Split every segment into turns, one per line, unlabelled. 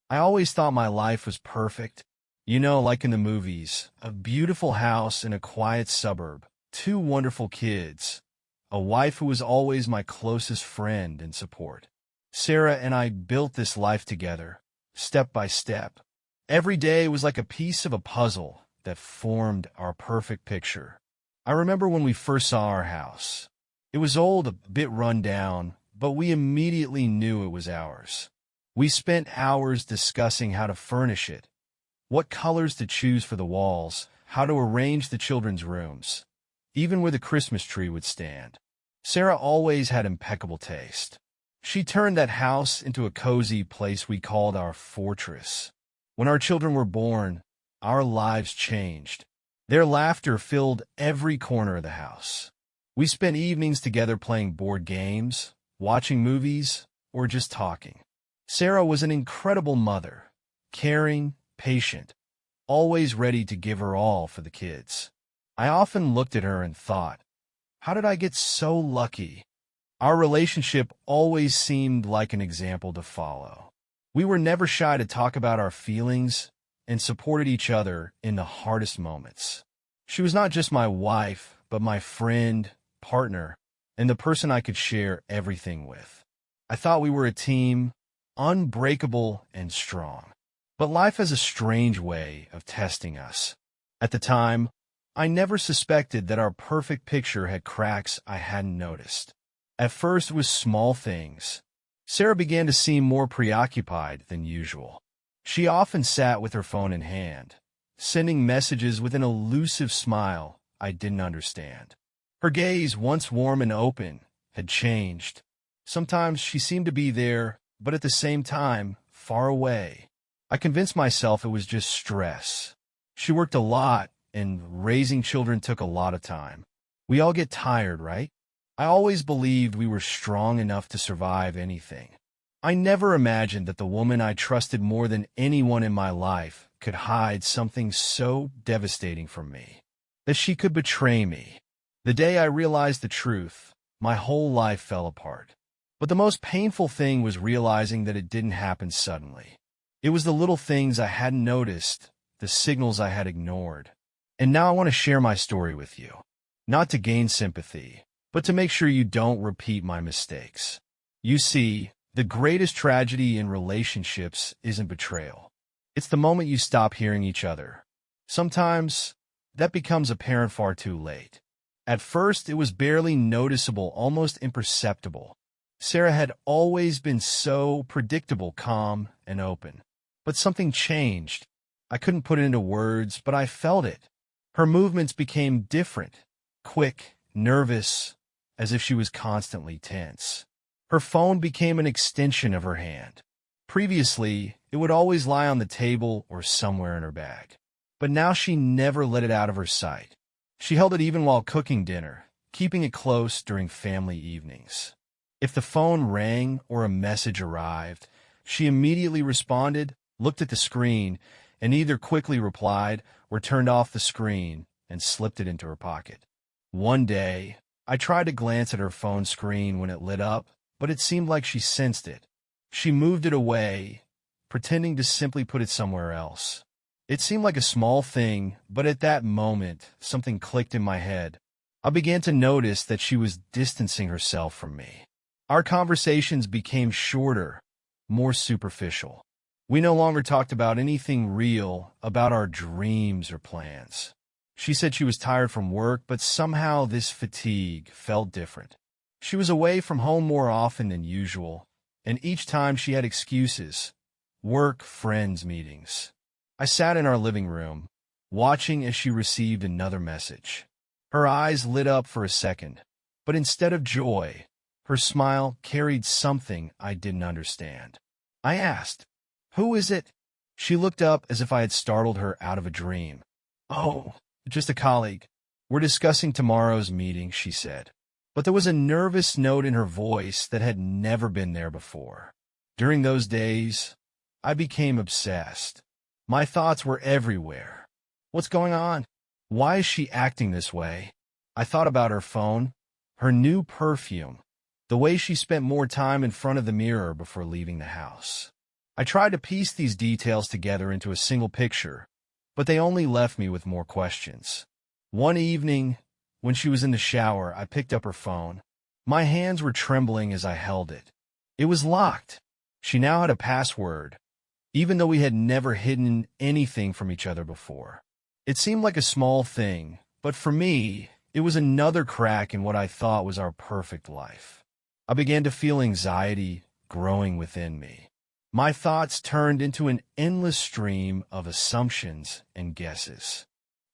I always thought my life was perfect. You know, like in the movies, a beautiful house in a quiet suburb, two wonderful kids, a wife who was always my closest friend and support. Sarah and I built this life together, step by step. Every day was like a piece of a puzzle that formed our perfect picture. I remember when we first saw our house. It was old, a bit run down, but we immediately knew it was ours. We spent hours discussing how to furnish it, what colors to choose for the walls, how to arrange the children's rooms, even where the Christmas tree would stand. Sarah always had impeccable taste. She turned that house into a cozy place we called our fortress. When our children were born, our lives changed. Their laughter filled every corner of the house. We spent evenings together playing board games, watching movies, or just talking. Sarah was an incredible mother, caring, patient, always ready to give her all for the kids. I often looked at her and thought, how did I get so lucky? Our relationship always seemed like an example to follow. We were never shy to talk about our feelings and supported each other in the hardest moments. She was not just my wife, but my friend, partner, and the person I could share everything with. I thought we were a team, unbreakable and strong. But life has a strange way of testing us. At the time, I never suspected that our perfect picture had cracks I hadn't noticed. At first, it was small things. Sarah began to seem more preoccupied than usual. She often sat with her phone in hand, sending messages with an elusive smile I didn't understand. Her gaze, once warm and open, had changed. Sometimes she seemed to be there, but at the same time, far away. I convinced myself it was just stress. She worked a lot, and raising children took a lot of time. We all get tired, right? I always believed we were strong enough to survive anything. I never imagined that the woman I trusted more than anyone in my life could hide something so devastating from me, that she could betray me. The day I realized the truth, my whole life fell apart. But the most painful thing was realizing that it didn't happen suddenly. It was the little things I hadn't noticed, the signals I had ignored. And now I want to share my story with you, not to gain sympathy, but to make sure you don't repeat my mistakes. You see, the greatest tragedy in relationships isn't betrayal. It's the moment you stop hearing each other. Sometimes, that becomes apparent far too late. At first, it was barely noticeable, almost imperceptible. Sarah had always been so predictable, calm, and open. But something changed. I couldn't put it into words, but I felt it. Her movements became different, quick, nervous, as if she was constantly tense. Her phone became an extension of her hand. Previously, it would always lie on the table or somewhere in her bag. But now she never let it out of her sight. She held it even while cooking dinner, keeping it close during family evenings. If the phone rang or a message arrived, she immediately responded, looked at the screen, and either quickly replied or turned off the screen and slipped it into her pocket. One day, I tried to glance at her phone screen when it lit up, but it seemed like she sensed it. She moved it away, pretending to simply put it somewhere else. It seemed like a small thing, but at that moment, something clicked in my head. I began to notice that she was distancing herself from me. Our conversations became shorter, more superficial. We no longer talked about anything real, about our dreams or plans. She said she was tired from work, but somehow this fatigue felt different. She was away from home more often than usual, and each time she had excuses. Work, friends, meetings. I sat in our living room, watching as she received another message. Her eyes lit up for a second, but instead of joy, her smile carried something I didn't understand. I asked, "Who is it?" She looked up as if I had startled her out of a dream. "Oh, just a colleague. We're discussing tomorrow's meeting," she said. But there was a nervous note in her voice that had never been there before. During those days, I became obsessed. My thoughts were everywhere. What's going on? Why is she acting this way? I thought about her phone, her new perfume, the way she spent more time in front of the mirror before leaving the house. I tried to piece these details together into a single picture, but they only left me with more questions. One evening, when she was in the shower, I picked up her phone. My hands were trembling as I held it. It was locked. She now had a password, even though we had never hidden anything from each other before. It seemed like a small thing, but for me, it was another crack in what I thought was our perfect life. I began to feel anxiety growing within me. My thoughts turned into an endless stream of assumptions and guesses.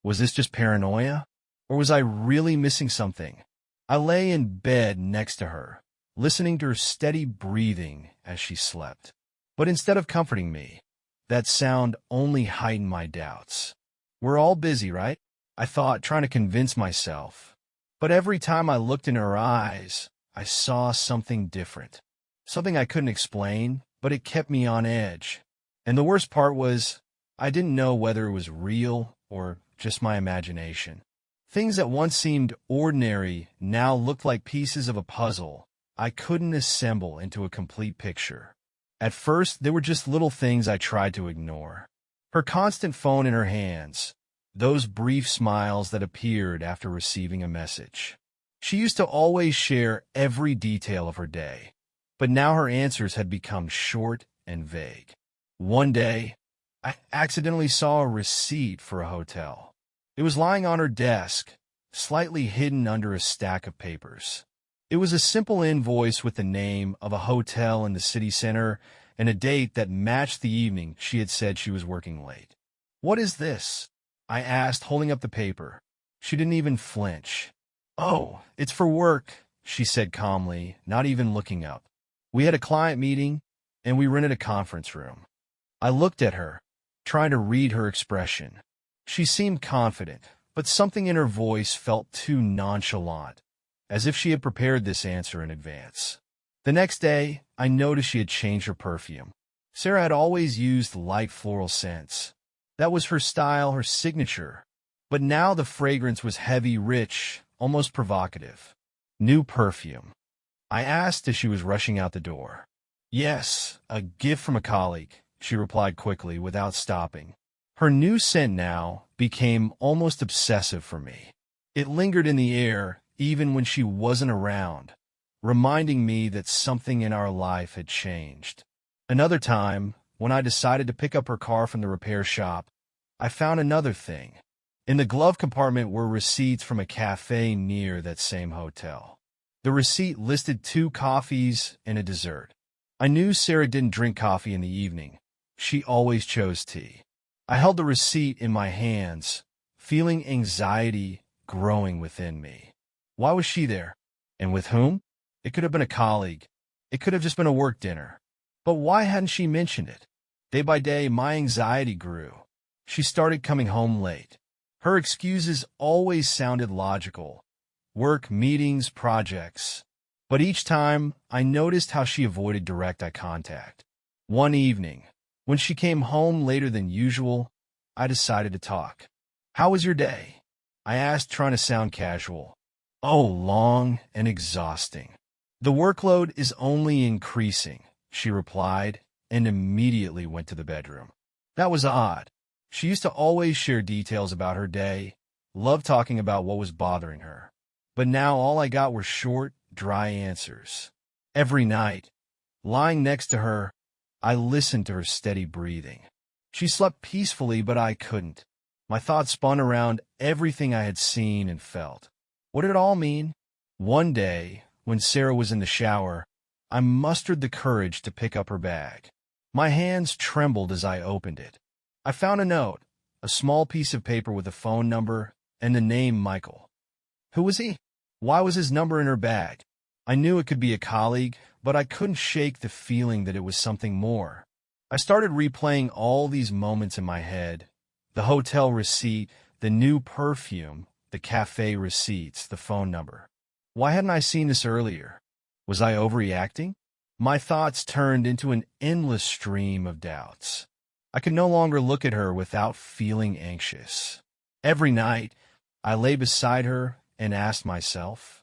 Was this just paranoia? Or was I really missing something? I lay in bed next to her, listening to her steady breathing as she slept. But instead of comforting me, that sound only heightened my doubts. We're all busy, right? I thought, trying to convince myself. But every time I looked in her eyes, I saw something different. Something I couldn't explain, but it kept me on edge. And the worst part was, I didn't know whether it was real or just my imagination. Things that once seemed ordinary now looked like pieces of a puzzle I couldn't assemble into a complete picture. At first, they were just little things I tried to ignore. Her constant phone in her hands, those brief smiles that appeared after receiving a message. She used to always share every detail of her day, but now her answers had become short and vague. One day, I accidentally saw a receipt for a hotel. It was lying on her desk, slightly hidden under a stack of papers. It was a simple invoice with the name of a hotel in the city center and a date that matched the evening she had said she was working late. "What is this?" I asked, holding up the paper. She didn't even flinch. "Oh, it's for work," she said calmly, not even looking up. "We had a client meeting, and we rented a conference room." I looked at her, trying to read her expression. She seemed confident, but something in her voice felt too nonchalant, as if she had prepared this answer in advance. The next day, I noticed she had changed her perfume. Sarah had always used light floral scents. That was her style, her signature. But now the fragrance was heavy, rich, almost provocative. New perfume. I asked as she was rushing out the door. "Yes, a gift from a colleague," she replied quickly without stopping. Her new scent now became almost obsessive for me. It lingered in the air even when she wasn't around, reminding me that something in our life had changed. Another time, when I decided to pick up her car from the repair shop, I found another thing. In the glove compartment were receipts from a cafe near that same hotel. The receipt listed 2 coffees and a dessert. I knew Sarah didn't drink coffee in the evening. She always chose tea. I held the receipt in my hands, feeling anxiety growing within me. Why was she there? And with whom? It could have been a colleague. It could have just been a work dinner. But why hadn't she mentioned it? Day by day, my anxiety grew. She started coming home late. Her excuses always sounded logical. Work, meetings, projects. But each time, I noticed how she avoided direct eye contact. One evening, when she came home later than usual, I decided to talk. "How was your day?" I asked, trying to sound casual. "Oh, long and exhausting. The workload is only increasing," she replied, and immediately went to the bedroom. That was odd. She used to always share details about her day, loved talking about what was bothering her. But now all I got were short, dry answers. Every night, lying next to her, I listened to her steady breathing. She slept peacefully, but I couldn't. My thoughts spun around everything I had seen and felt. What did it all mean? One day, when Sarah was in the shower, I mustered the courage to pick up her bag. My hands trembled as I opened it. I found a note, a small piece of paper with a phone number and the name Michael. Who was he? Why was his number in her bag? I knew it could be a colleague, but I couldn't shake the feeling that it was something more. I started replaying all these moments in my head. The hotel receipt, the new perfume, the cafe receipts, the phone number. Why hadn't I seen this earlier? Was I overreacting? My thoughts turned into an endless stream of doubts. I could no longer look at her without feeling anxious. Every night, I lay beside her and asked myself,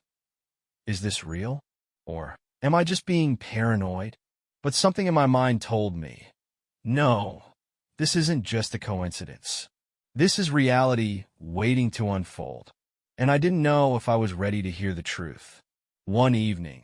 is this real? Or am I just being paranoid? But something in my mind told me No, this isn't just a coincidence. This is reality waiting to unfold. And I didn't know if I was ready to hear the truth. One evening,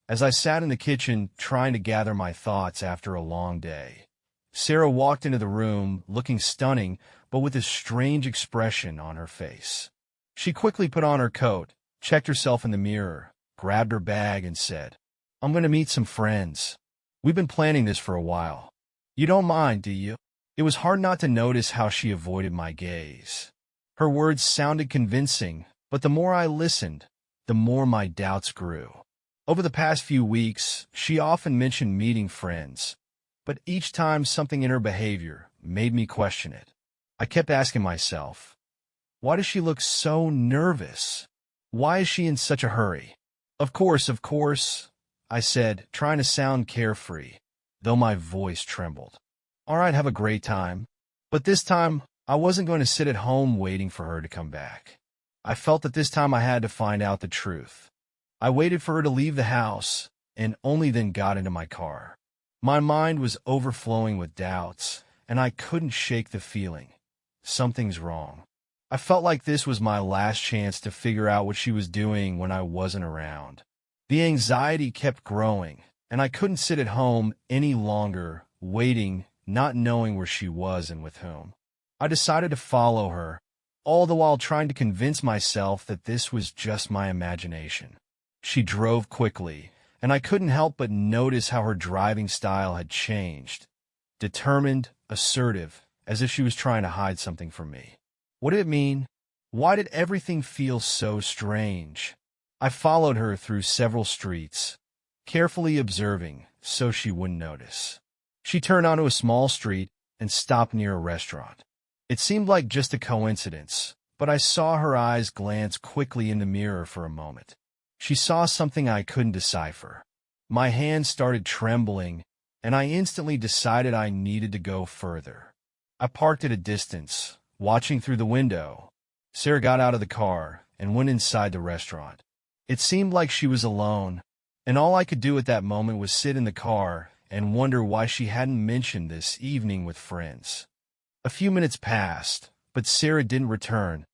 as I sat in the kitchen trying to gather my thoughts after a long day, Sarah walked into the room looking stunning, but with a strange expression on her face. She quickly put on her coat, checked herself in the mirror, grabbed her bag, and said, "I'm going to meet some friends. We've been planning this for a while. You don't mind, do you?" It was hard not to notice how she avoided my gaze. Her words sounded convincing, but the more I listened, the more my doubts grew. Over the past few weeks, she often mentioned meeting friends, but each time something in her behavior made me question it. I kept asking myself, why does she look so nervous? Why is she in such a hurry? Of course, I said, trying to sound carefree, though my voice trembled. All right, have a great time. But this time, I wasn't going to sit at home waiting for her to come back. I felt that this time I had to find out the truth. I waited for her to leave the house, and only then got into my car. My mind was overflowing with doubts, and I couldn't shake the feeling. Something's wrong. I felt like this was my last chance to figure out what she was doing when I wasn't around. The anxiety kept growing, and I couldn't sit at home any longer, waiting, not knowing where she was and with whom. I decided to follow her, all the while trying to convince myself that this was just my imagination. She drove quickly, and I couldn't help but notice how her driving style had changed. Determined, assertive, as if she was trying to hide something from me. What did it mean? Why did everything feel so strange? I followed her through several streets, carefully observing so she wouldn't notice. She turned onto a small street and stopped near a restaurant. It seemed like just a coincidence, but I saw her eyes glance quickly in the mirror for a moment. She saw something I couldn't decipher. My hands started trembling, and I instantly decided I needed to go further. I parked at a distance, watching through the window. Sarah got out of the car and went inside the restaurant. It seemed like she was alone, and all I could do at that moment was sit in the car and wonder why she hadn't mentioned this evening with friends. A few minutes passed, but Sarah didn't return,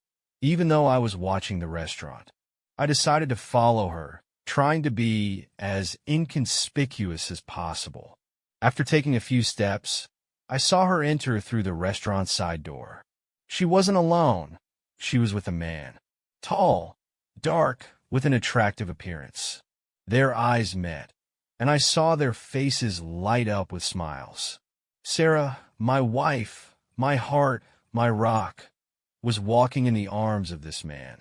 even though I was watching the restaurant. I decided to follow her, trying to be as inconspicuous as possible. After taking a few steps, I saw her enter through the restaurant's side door. She wasn't alone. She was with a man. Tall, dark, with an attractive appearance. Their eyes met, and I saw their faces light up with smiles. Sarah, my wife, my heart, my rock, was walking in the arms of this man.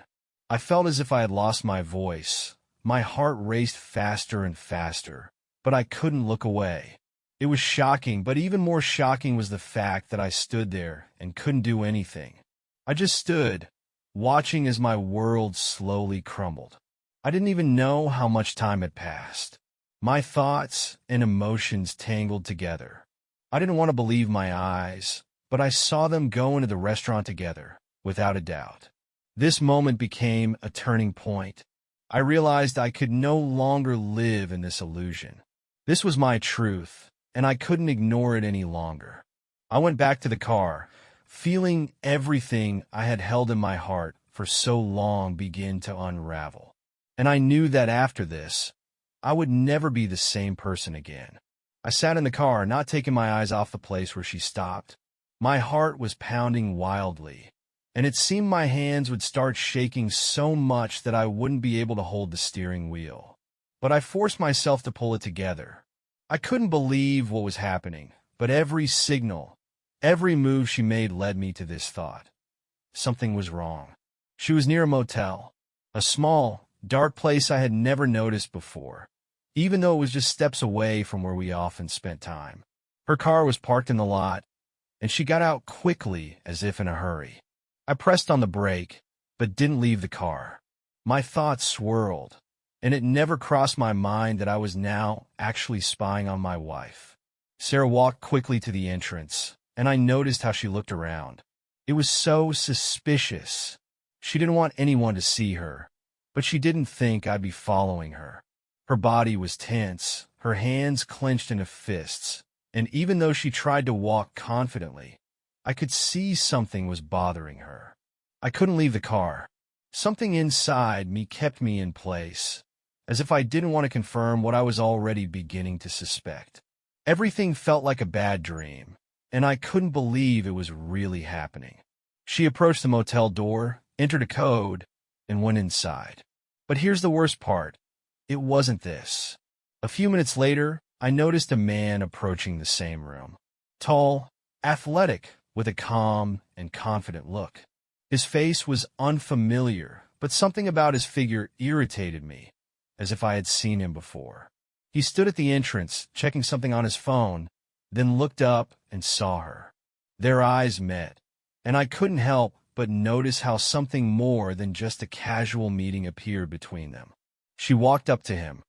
I felt as if I had lost my voice. My heart raced faster and faster, but I couldn't look away. It was shocking, but even more shocking was the fact that I stood there and couldn't do anything. I just stood, watching as my world slowly crumbled. I didn't even know how much time had passed. My thoughts and emotions tangled together. I didn't want to believe my eyes, but I saw them go into the restaurant together, without a doubt. This moment became a turning point. I realized I could no longer live in this illusion. This was my truth, and I couldn't ignore it any longer. I went back to the car, feeling everything I had held in my heart for so long begin to unravel. And I knew that after this, I would never be the same person again. I sat in the car, not taking my eyes off the place where she stopped. My heart was pounding wildly, and it seemed my hands would start shaking so much that I wouldn't be able to hold the steering wheel. But I forced myself to pull it together. I couldn't believe what was happening, but every signal, every move she made led me to this thought. Something was wrong. She was near a motel, a small, dark place I had never noticed before, even though it was just steps away from where we often spent time. Her car was parked in the lot, and she got out quickly as if in a hurry. I pressed on the brake, but didn't leave the car. My thoughts swirled, and it never crossed my mind that I was now actually spying on my wife. Sarah walked quickly to the entrance, and I noticed how she looked around. It was so suspicious. She didn't want anyone to see her, but she didn't think I'd be following her. Her body was tense, her hands clenched into fists, And even though she tried to walk confidently, I could see something was bothering her. I couldn't leave the car. Something inside me kept me in place, as if I didn't want to confirm what I was already beginning to suspect. Everything felt like a bad dream, and I couldn't believe it was really happening. She approached the motel door, entered a code, and went inside. But here's the worst part. It wasn't this. A few minutes later, I noticed a man approaching the same room. Tall, athletic, with a calm and confident look. His face was unfamiliar, but something about his figure irritated me, as if I had seen him before. He stood at the entrance, checking something on his phone, then looked up and saw her. Their eyes met, and I couldn't help but notice how something more than just a casual meeting appeared between them. She walked up to him,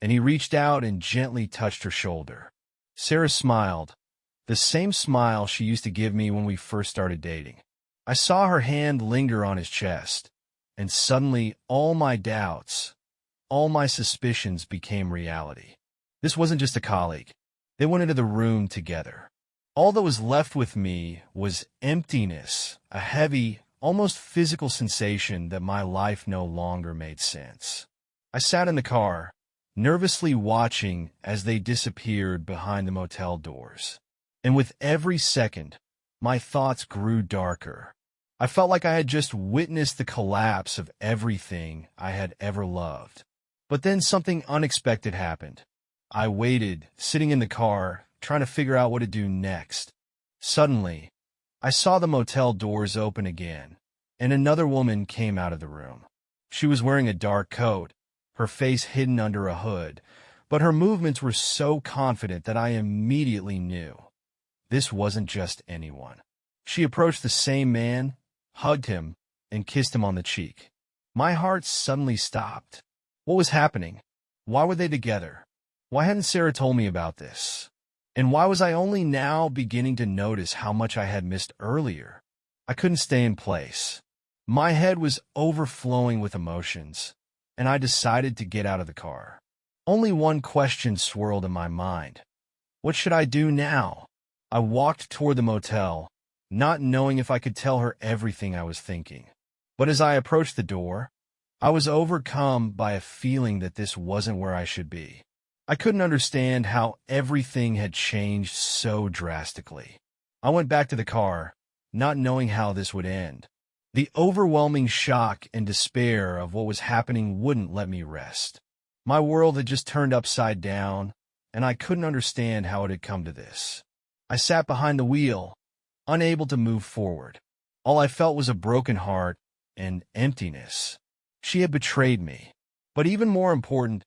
and he reached out and gently touched her shoulder. Sarah smiled, the same smile she used to give me when we first started dating. I saw her hand linger on his chest, and suddenly all my doubts, all my suspicions became reality. This wasn't just a colleague. They went into the room together. All that was left with me was emptiness, a heavy, almost physical sensation that my life no longer made sense. I sat in the car, nervously watching as they disappeared behind the motel doors. And with every second, my thoughts grew darker. I felt like I had just witnessed the collapse of everything I had ever loved. But then something unexpected happened. I waited, sitting in the car, trying to figure out what to do next. Suddenly, I saw the motel doors open again, and another woman came out of the room. She was wearing a dark coat, her face hidden under a hood, but her movements were so confident that I immediately knew this wasn't just anyone. She approached the same man, hugged him, and kissed him on the cheek. My heart suddenly stopped. What was happening? Why were they together? Why hadn't Sarah told me about this? And why was I only now beginning to notice how much I had missed earlier? I couldn't stay in place. My head was overflowing with emotions, and I decided to get out of the car. Only one question swirled in my mind. What should I do now? I walked toward the motel, not knowing if I could tell her everything I was thinking. But as I approached the door, I was overcome by a feeling that this wasn't where I should be. I couldn't understand how everything had changed so drastically. I went back to the car, not knowing how this would end. The overwhelming shock and despair of what was happening wouldn't let me rest. My world had just turned upside down, and I couldn't understand how it had come to this. I sat behind the wheel, unable to move forward. All I felt was a broken heart and emptiness. She had betrayed me. But even more important,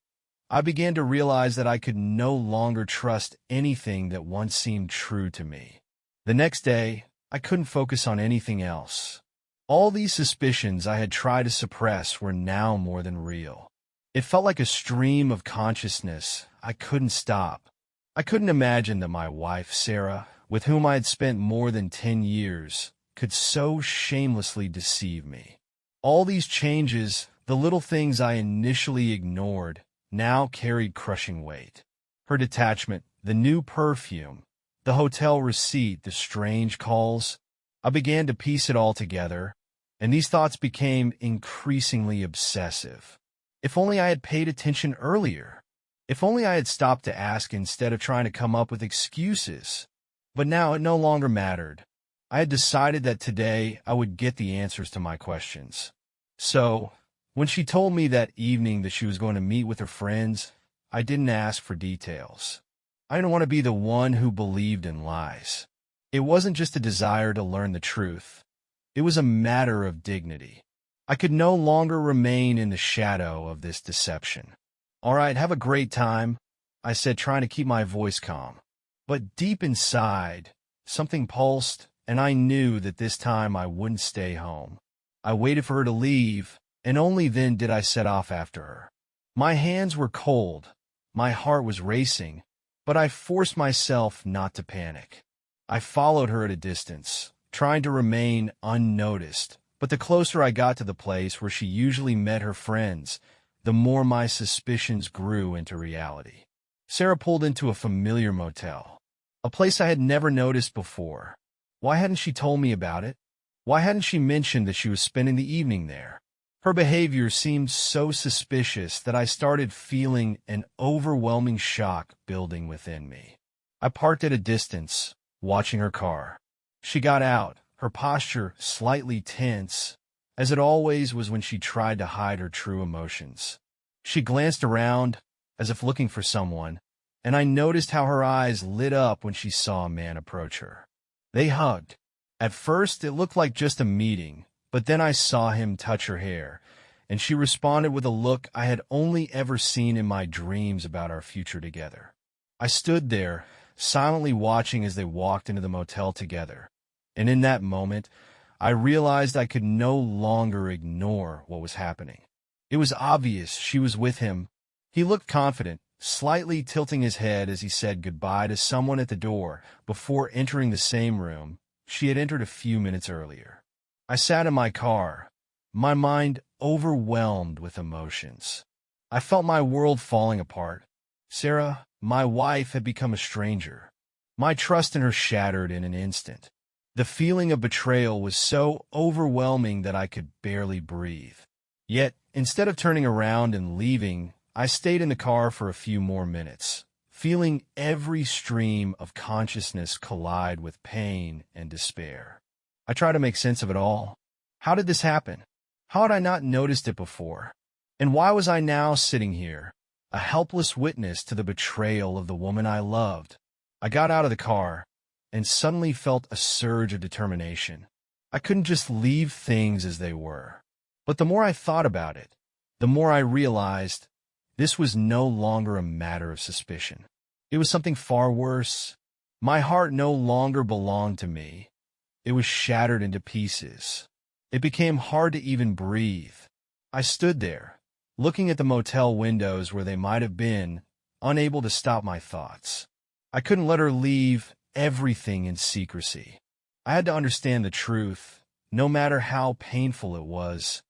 I began to realize that I could no longer trust anything that once seemed true to me. The next day, I couldn't focus on anything else. All these suspicions I had tried to suppress were now more than real. It felt like a stream of consciousness I couldn't stop. I couldn't imagine that my wife, Sarah, with whom I had spent more than 10 years, could so shamelessly deceive me. All these changes, the little things I initially ignored, now carried crushing weight. Her detachment, the new perfume, the hotel receipt, the strange calls. I began to piece it all together, and these thoughts became increasingly obsessive. If only I had paid attention earlier. If only I had stopped to ask instead of trying to come up with excuses. But now it no longer mattered. I had decided that today I would get the answers to my questions. So, when she told me that evening that she was going to meet with her friends, I didn't ask for details. I didn't want to be the one who believed in lies. It wasn't just a desire to learn the truth. It was a matter of dignity. I could no longer remain in the shadow of this deception. "All right, have a great time," I said, trying to keep my voice calm. But deep inside, something pulsed, and I knew that this time I wouldn't stay home. I waited for her to leave, and only then did I set off after her. My hands were cold, my heart was racing, but I forced myself not to panic. I followed her at a distance, trying to remain unnoticed, but the closer I got to the place where she usually met her friends, the more my suspicions grew into reality. Sarah pulled into a familiar motel. a place I had never noticed before. Why hadn't she told me about it? Why hadn't she mentioned that she was spending the evening there? Her behavior seemed so suspicious that I started feeling an overwhelming shock building within me. I parked at a distance, watching her car. She got out, her posture slightly tense, as it always was when she tried to hide her true emotions. She glanced around, as if looking for someone, and I noticed how her eyes lit up when she saw a man approach her. They hugged. At first, it looked like just a meeting, but then I saw him touch her hair, and she responded with a look I had only ever seen in my dreams about our future together. I stood there, silently watching as they walked into the motel together, and in that moment, I realized I could no longer ignore what was happening. It was obvious she was with him. He looked confident, slightly tilting his head as he said goodbye to someone at the door before entering the same room she had entered a few minutes earlier. I sat in my car, my mind overwhelmed with emotions. I felt my world falling apart. Sarah, my wife, had become a stranger. My trust in her shattered in an instant. The feeling of betrayal was so overwhelming that I could barely breathe. Yet, instead of turning around and leaving, I stayed in the car for a few more minutes, feeling every stream of consciousness collide with pain and despair. I tried to make sense of it all. How did this happen? How had I not noticed it before? And why was I now sitting here, a helpless witness to the betrayal of the woman I loved? I got out of the car and suddenly felt a surge of determination. I couldn't just leave things as they were. But the more I thought about it, the more I realized this was no longer a matter of suspicion. It was something far worse. My heart no longer belonged to me. It was shattered into pieces. It became hard to even breathe. I stood there, looking at the motel windows where they might have been, unable to stop my thoughts. I couldn't let her leave everything in secrecy. I had to understand the truth, no matter how painful it was.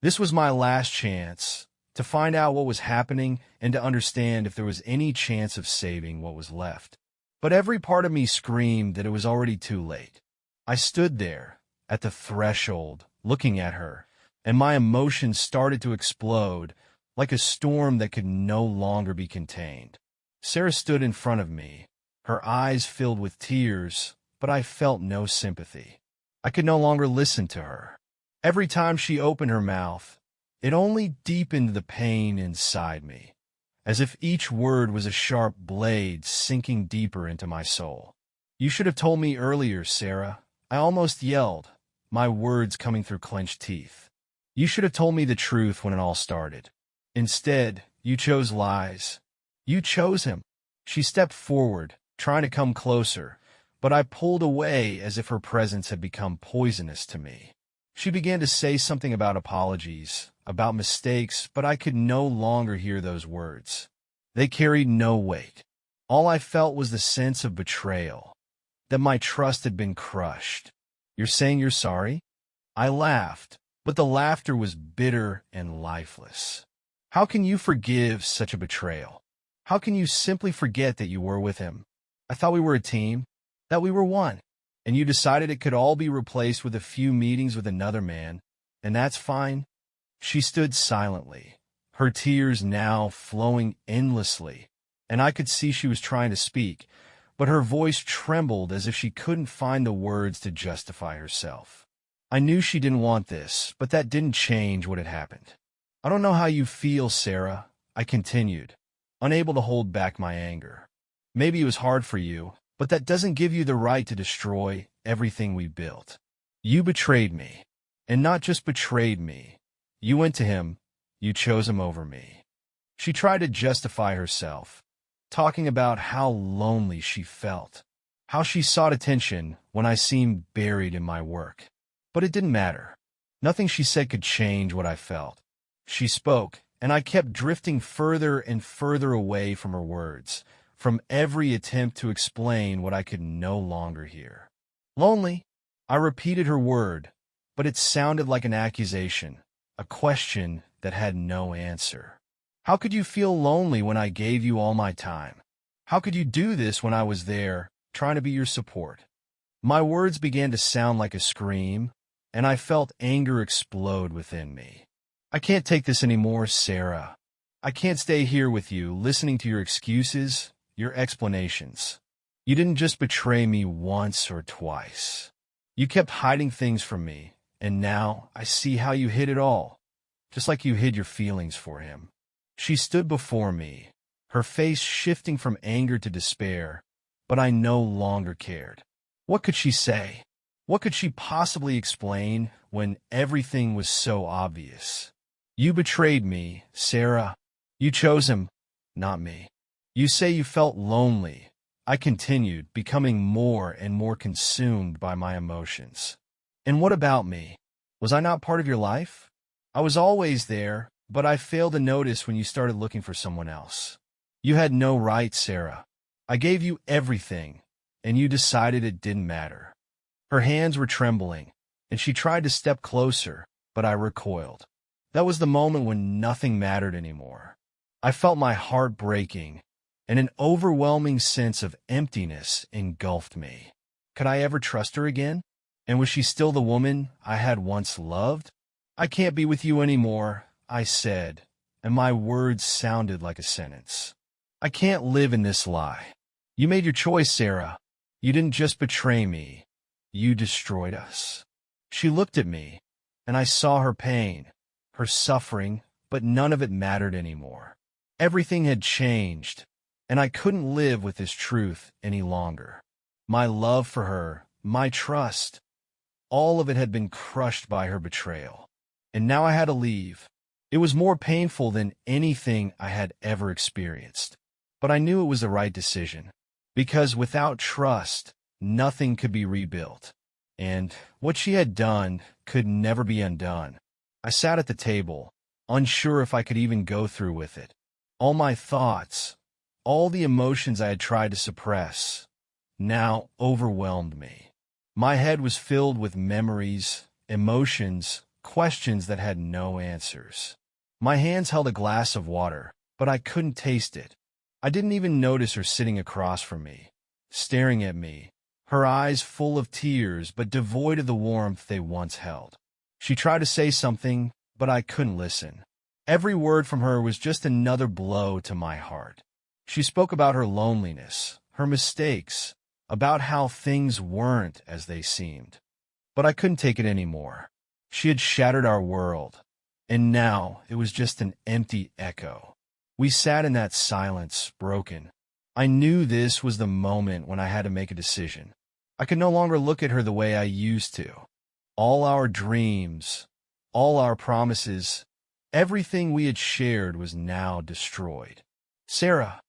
This was my last chance to find out what was happening and to understand if there was any chance of saving what was left. But every part of me screamed that it was already too late. I stood there, at the threshold, looking at her, and my emotions started to explode like a storm that could no longer be contained. Sarah stood in front of me, her eyes filled with tears, but I felt no sympathy. I could no longer listen to her. Every time she opened her mouth, it only deepened the pain inside me, as if each word was a sharp blade sinking deeper into my soul. "You should have told me earlier, Sarah," I almost yelled, my words coming through clenched teeth. "You should have told me the truth when it all started. Instead, you chose lies. You chose him." She stepped forward, trying to come closer, but I pulled away as if her presence had become poisonous to me. She began to say something about apologies, about mistakes, but I could no longer hear those words. They carried no weight. All I felt was the sense of betrayal, that my trust had been crushed. "You're saying you're sorry?" I laughed, but the laughter was bitter and lifeless. "How can you forgive such a betrayal? How can you simply forget that you were with him? I thought we were a team, that we were one, and you decided it could all be replaced with a few meetings with another man, and that's fine?" She stood silently, her tears now flowing endlessly, and I could see she was trying to speak, but her voice trembled as if she couldn't find the words to justify herself. I knew she didn't want this, but that didn't change what had happened. "I don't know how you feel, Sarah," I continued, unable to hold back my anger. "Maybe it was hard for you, but that doesn't give you the right to destroy everything we built. You betrayed me, and not just betrayed me. You went to him, you chose him over me." She tried to justify herself, talking about how lonely she felt, how she sought attention when I seemed buried in my work. But it didn't matter. Nothing she said could change what I felt. She spoke, and I kept drifting further and further away from her words, from every attempt to explain what I could no longer hear. "Lonely?" I repeated her word, but it sounded like an accusation, a question that had no answer. "How could you feel lonely when I gave you all my time? How could you do this when I was there, trying to be your support. My words began to sound like a scream, and I felt anger explode within me. I can't take this anymore, Sarah. I can't stay here with you, listening to your excuses, your explanations. You didn't just betray me once or twice. You kept hiding things from me, and now I see how you hid it all, just like you hid your feelings for him. She stood before me, her face shifting from anger to despair, but I no longer cared. What could she say? What could she possibly explain when everything was so obvious? You betrayed me, Sarah. You chose him, not me. You say you felt lonely. I continued, becoming more and more consumed by my emotions. And what about me? Was I not part of your life? I was always there, but I failed to notice when you started looking for someone else. You had no right, Sarah. I gave you everything, and you decided it didn't matter. Her hands were trembling, and she tried to step closer, but I recoiled. That was the moment when nothing mattered anymore. I felt my heart breaking, and an overwhelming sense of emptiness engulfed me. Could I ever trust her again? And was she still the woman I had once loved? I can't be with you anymore, I said, and my words sounded like a sentence. I can't live in this lie. You made your choice, Sarah. You didn't just betray me. You destroyed us. She looked at me, and I saw her pain, her suffering, but none of it mattered anymore. Everything had changed, and I couldn't live with this truth any longer. My love for her, my trust, all of it had been crushed by her betrayal. And now I had to leave. It was more painful than anything I had ever experienced. But I knew it was the right decision, because without trust, nothing could be rebuilt. And what she had done could never be undone. I sat at the table, unsure if I could even go through with it. All my thoughts, all the emotions I had tried to suppress, now overwhelmed me. My head was filled with memories, emotions, questions that had no answers. My hands held a glass of water, but I couldn't taste it. I didn't even notice her sitting across from me, staring at me, her eyes full of tears but devoid of the warmth they once held. She tried to say something, but I couldn't listen. Every word from her was just another blow to my heart. She spoke about her loneliness, her mistakes, about how things weren't as they seemed. But I couldn't take it anymore. She had shattered our world, and now it was just an empty echo. We sat in that silence, broken. I knew this was the moment when I had to make a decision. I could no longer look at her the way I used to. All our dreams, all our promises, everything we had shared was now destroyed. Sarah,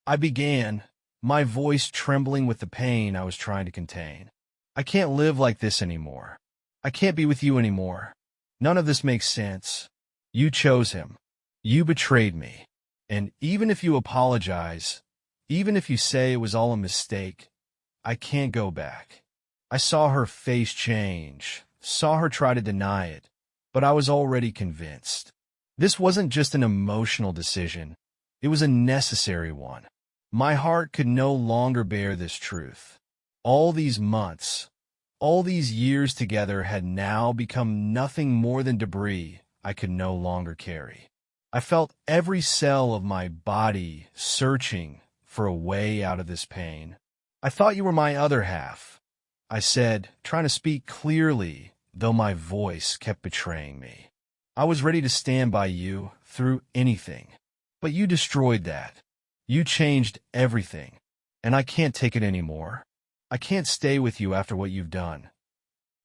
I began, my voice trembling with the pain I was trying to contain. I can't live like this anymore. I can't be with you anymore. None of this makes sense. You chose him. You betrayed me. And even if you apologize, even if you say it was all a mistake, I can't go back. I saw her face change, saw her try to deny it, but I was already convinced. This wasn't just an emotional decision. It was a necessary one. My heart could no longer bear this truth. All these months, all these years together had now become nothing more than debris I could no longer carry. I felt every cell of my body searching for a way out of this pain. I thought you were my other half, I said, trying to speak clearly, though my voice kept betraying me. I was ready to stand by you through anything. But you destroyed that. You changed everything. And I can't take it anymore. I can't stay with you after what you've done.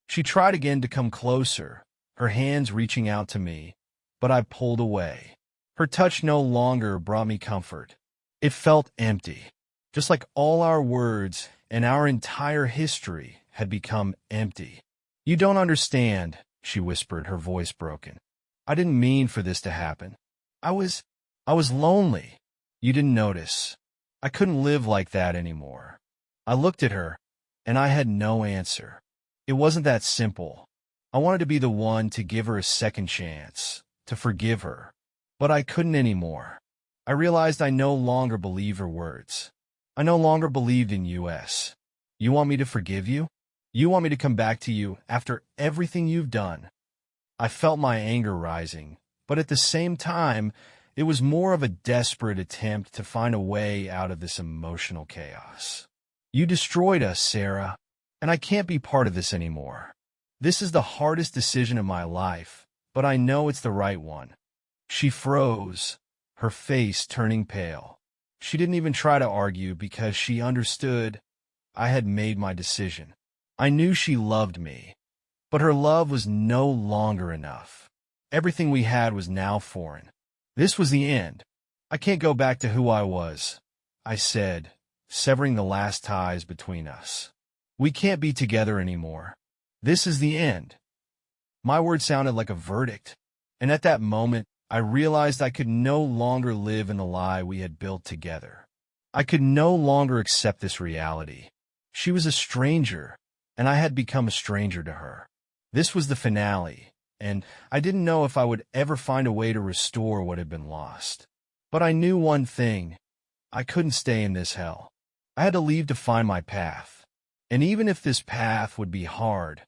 She tried again to come closer, her hands reaching out to me, but I pulled away. Her touch no longer brought me comfort. It felt empty, just like all our words and our entire history had become empty. You don't understand, she whispered, her voice broken. I didn't mean for this to happen. I was lonely. You didn't notice. I couldn't live like that anymore. I looked at her, and I had no answer. It wasn't that simple. I wanted to be the one to give her a second chance, to forgive her. But I couldn't anymore. I realized I no longer believed her words. I no longer believed in us. You want me to forgive you? You want me to come back to you after everything you've done? I felt my anger rising, but at the same time, it was more of a desperate attempt to find a way out of this emotional chaos. You destroyed us, Sarah, and I can't be part of this anymore. This is the hardest decision of my life, but I know it's the right one. She froze, her face turning pale. She didn't even try to argue because she understood I had made my decision. I knew she loved me, but her love was no longer enough. Everything we had was now foreign. This was the end. I can't go back to who I was, I said, severing the last ties between us. We can't be together anymore. This is the end. My words sounded like a verdict, and at that moment, I realized I could no longer live in the lie we had built together. I could no longer accept this reality. She was a stranger, and I had become a stranger to her. This was the finale, and I didn't know if I would ever find a way to restore what had been lost. But I knew one thing. I couldn't stay in this hell. I had to leave to find my path. And even if this path would be hard,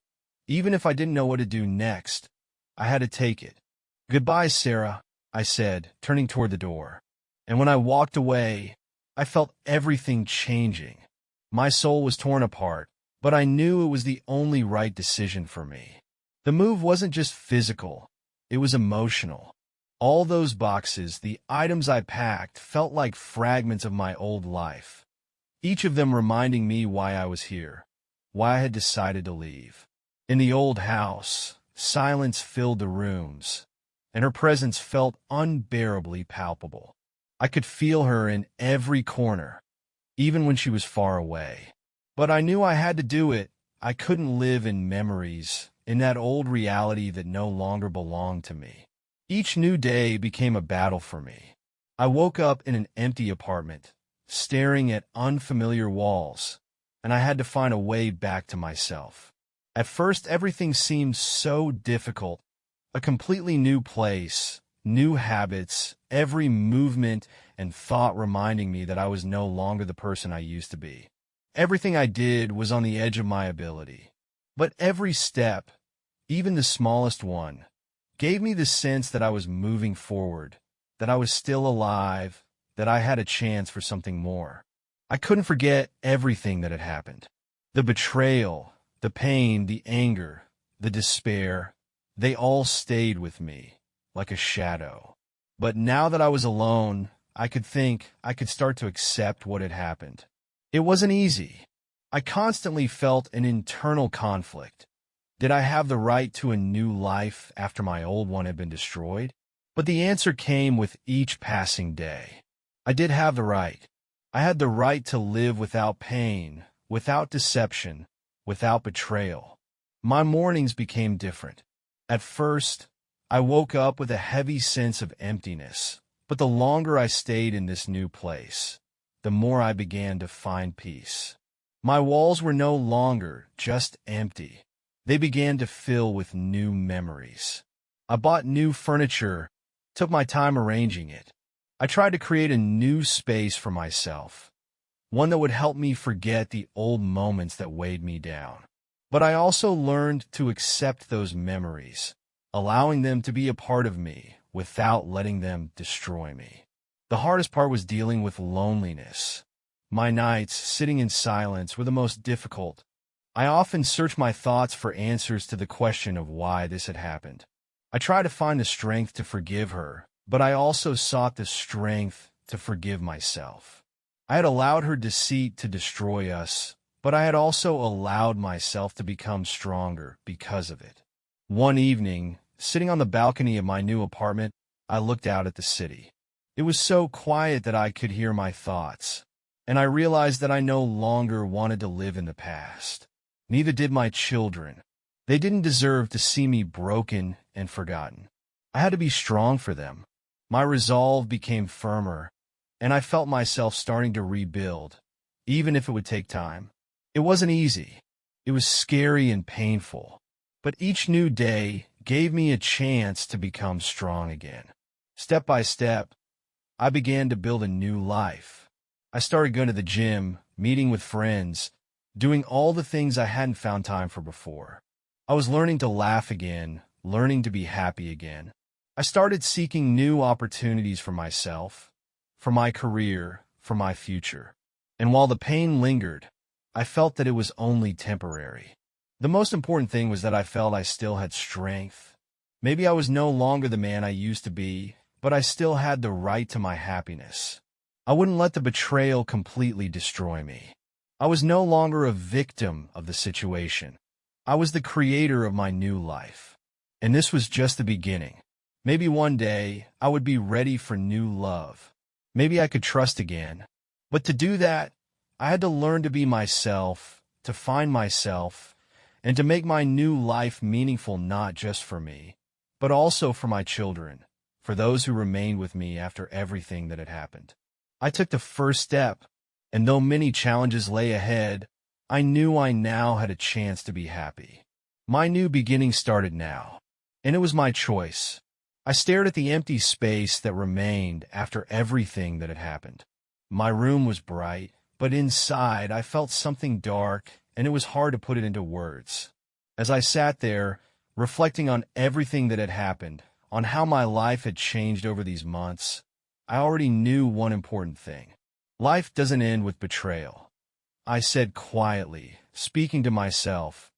even if I didn't know what to do next, I had to take it. Goodbye, Sarah, I said, turning toward the door. And when I walked away, I felt everything changing. My soul was torn apart, but I knew it was the only right decision for me. The move wasn't just physical, it was emotional. All those boxes, the items I packed, felt like fragments of my old life, each of them reminding me why I was here, why I had decided to leave. In the old house, silence filled the rooms, and her presence felt unbearably palpable. I could feel her in every corner, even when she was far away. But I knew I had to do it. I couldn't live in memories, in that old reality that no longer belonged to me. Each new day became a battle for me. I woke up in an empty apartment, staring at unfamiliar walls, and I had to find a way back to myself. At first, everything seemed so difficult. A completely new place, new habits, every movement and thought reminding me that I was no longer the person I used to be. Everything I did was on the edge of my ability. But every step, even the smallest one, gave me the sense that I was moving forward, that I was still alive, that I had a chance for something more. I couldn't forget everything that had happened. The betrayal, the pain, the anger, the despair, they all stayed with me, like a shadow. But now that I was alone, I could start to accept what had happened. It wasn't easy. I constantly felt an internal conflict. Did I have the right to a new life after my old one had been destroyed? But the answer came with each passing day. I did have the right. I had the right to live without pain, without deception, without betrayal. My mornings became different. At first, I woke up with a heavy sense of emptiness, but the longer I stayed in this new place, the more I began to find peace. My walls were no longer just empty. They began to fill with new memories. I bought new furniture, took my time arranging it. I tried to create a new space for myself, one that would help me forget the old moments that weighed me down. But I also learned to accept those memories, allowing them to be a part of me without letting them destroy me. The hardest part was dealing with loneliness. My nights, sitting in silence, were the most difficult. I often searched my thoughts for answers to the question of why this had happened. I tried to find the strength to forgive her, but I also sought the strength to forgive myself. I had allowed her deceit to destroy us, but I had also allowed myself to become stronger because of it. One evening, sitting on the balcony of my new apartment, I looked out at the city. It was so quiet that I could hear my thoughts, and I realized that I no longer wanted to live in the past. Neither did my children. They didn't deserve to see me broken and forgotten. I had to be strong for them. My resolve became firmer, and I felt myself starting to rebuild, even if it would take time. It wasn't easy. It was scary and painful, but each new day gave me a chance to become strong again. Step by step, I began to build a new life. I started going to the gym, meeting with friends, doing all the things I hadn't found time for before. I was learning to laugh again, learning to be happy again. I started seeking new opportunities for myself, for my career, for my future. And while the pain lingered, I felt that it was only temporary. The most important thing was that I felt I still had strength. Maybe I was no longer the man I used to be, but I still had the right to my happiness. I wouldn't let the betrayal completely destroy me. I was no longer a victim of the situation. I was the creator of my new life. And this was just the beginning. Maybe one day I would be ready for new love. Maybe I could trust again. But to do that, I had to learn to be myself, to find myself, and to make my new life meaningful not just for me, but also for my children, for those who remained with me after everything that had happened. I took the first step, and though many challenges lay ahead, I knew I now had a chance to be happy. My new beginning started now, and it was my choice. I stared at the empty space that remained after everything that had happened. My room was bright, but inside I felt something dark, and it was hard to put it into words. As I sat there, reflecting on everything that had happened, on how my life had changed over these months, I already knew one important thing. Life doesn't end with betrayal. I said quietly, speaking to myself,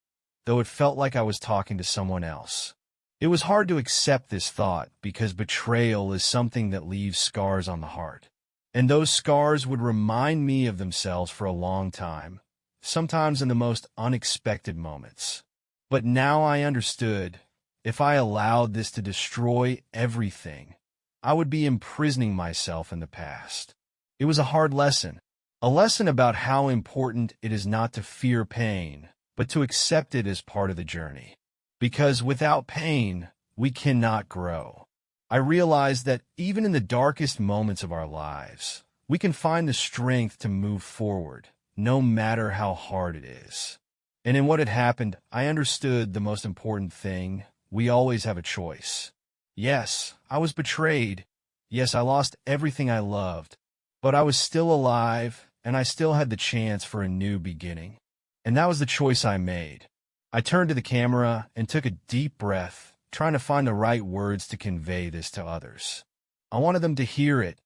though it felt like I was talking to someone else. It was hard to accept this thought because betrayal is something that leaves scars on the heart. And those scars would remind me of themselves for a long time, sometimes in the most unexpected moments. But now I understood, if I allowed this to destroy everything, I would be imprisoning myself in the past. It was a hard lesson, a lesson about how important it is not to fear pain, but to accept it as part of the journey. Because without pain, we cannot grow. I realized that even in the darkest moments of our lives, we can find the strength to move forward, no matter how hard it is. And in what had happened, I understood the most important thing: we always have a choice. Yes, I was betrayed. Yes, I lost everything I loved. But I was still alive, and I still had the chance for a new beginning. And that was the choice I made. I turned to the camera and took a deep breath, trying to find the right words to convey this to others. I wanted them to hear it,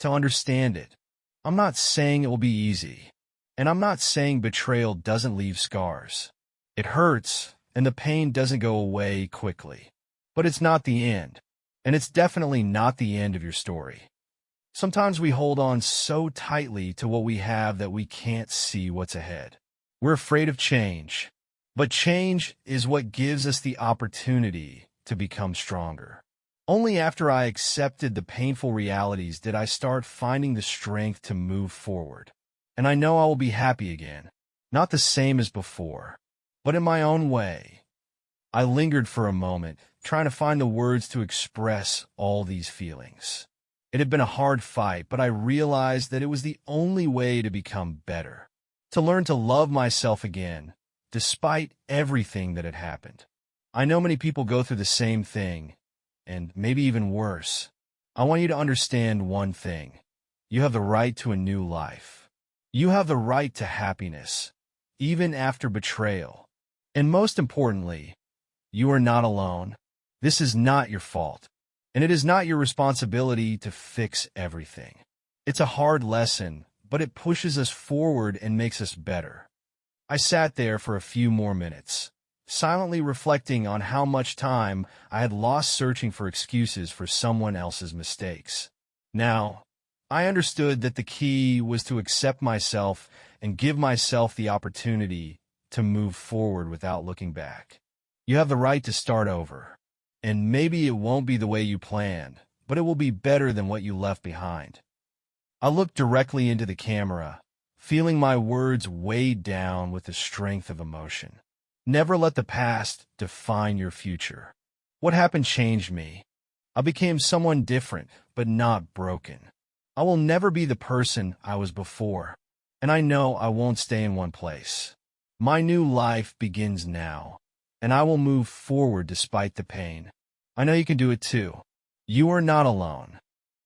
to understand it. I'm not saying it will be easy. And I'm not saying betrayal doesn't leave scars. It hurts, and the pain doesn't go away quickly. But it's not the end. And it's definitely not the end of your story. Sometimes we hold on so tightly to what we have that we can't see what's ahead. We're afraid of change. But change is what gives us the opportunity to become stronger. Only after I accepted the painful realities did I start finding the strength to move forward. And I know I will be happy again. Not the same as before, but in my own way. I lingered for a moment, trying to find the words to express all these feelings. It had been a hard fight, but I realized that it was the only way to become better. To learn to love myself again, despite everything that had happened. I know many people go through the same thing, and maybe even worse. I want you to understand one thing. You have the right to a new life. You have the right to happiness, even after betrayal. And most importantly, you are not alone. This is not your fault, and it is not your responsibility to fix everything. It's a hard lesson, but it pushes us forward and makes us better. I sat there for a few more minutes, silently reflecting on how much time I had lost searching for excuses for someone else's mistakes. Now, I understood that the key was to accept myself and give myself the opportunity to move forward without looking back. You have the right to start over, and maybe it won't be the way you planned, but it will be better than what you left behind. I looked directly into the camera, feeling my words weighed down with the strength of emotion. Never let the past define your future. What happened changed me. I became someone different, but not broken. I will never be the person I was before, and I know I won't stay in one place. My new life begins now, and I will move forward despite the pain. I know you can do it too. You are not alone.